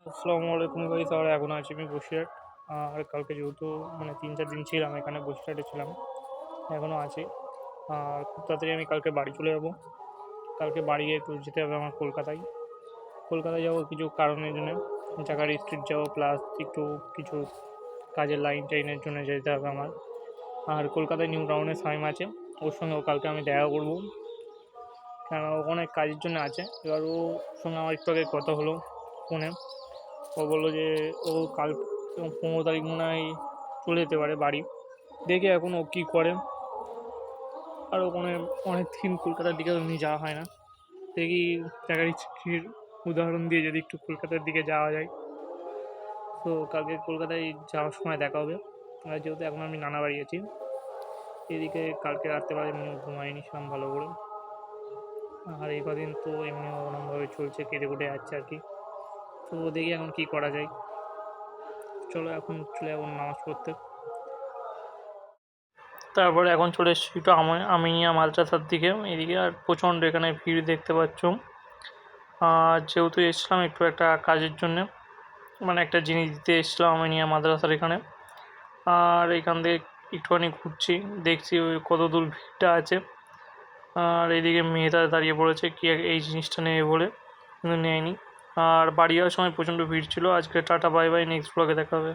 আসসালামু আলাইকুম গাইস। আর এখন আছি আমি বসিরহাট। আর কালকে যেহেতু 3-4 দিন ছিলাম এখানে, বসিরহাটে ছিলাম, এখনও আছি। আর খুব তাড়াতাড়ি আমি কালকে বাড়ি চলে যাব। কালকে বাড়ি গিয়ে একটু যেতে হবে আমার কলকাতায়। কলকাতায় যাবো কিছু কারণের জন্য, জায়গার স্ট্রিট যাবো, প্লাস একটু কিছু কাজের লাইন টাইনের জন্য যেতে হবে আমার। আর কলকাতায় নিউ টাউনে সাইম আছে, ওর সঙ্গেও কালকে আমি দেখা করবো, কেন ওখানে কাজের জন্য আছে। এবার ওর সঙ্গে আমার একটু আগে কথা হলো ফোনে। ও বললো যে ও কাল 15 তারিখ মনে হয় চলে যেতে পারে বাড়ি। দেখি এখন ও কী করে। আর ওখানে অনেক দিন কলকাতার দিকে এমনি যাওয়া হয় না, দেখি দেখার ইচ্ছের উদাহরণ দিয়ে যদি একটু কলকাতার দিকে যাওয়া যায়। তো কালকে কলকাতায় যাওয়ার সময় দেখা হবে। আর যেহেতু এখন আমি নানা বাড়ি আছি, এদিকে কালকে রাত্রেবেলা এমনিও ঘুমাইনি ছিলাম ভালো করে। আর এই কদিন তো এমনিও ওরমভাবে চলছে, কেটে কুটে যাচ্ছে আর কি। তো দেখি এখন কী করা যায়। চলো এখন চলে যাবো নামাজ পড়তে। তারপরে এখন চলে এসেছি একটু আমিনিয়া মাদ্রাসার দিকে, এদিকে আর প্রচণ্ড এখানে ভিড় দেখতে পাচ্ছ। আর যেহেতু এসেছিলাম একটু একটা কাজের জন্যে, একটা জিনিস দিতে এসেছিলাম আমিনিয়া মাদ্রাসার এখানে। আর এখান থেকে একটুখানি ঘুরছি, দেখছি ওই কত দূর ভিড়টা আছে। আর এদিকে মেয়েটা দাঁড়িয়ে পড়েছে কি এই জিনিসটা নেবে বলে, কিন্তু নেয়নি। আর বাড়ি যাওয়ার সময় প্রচণ্ড ভিড় ছিল। আজকে টাটা, বাই বাই, নেক্সট ব্লগে দেখা হবে।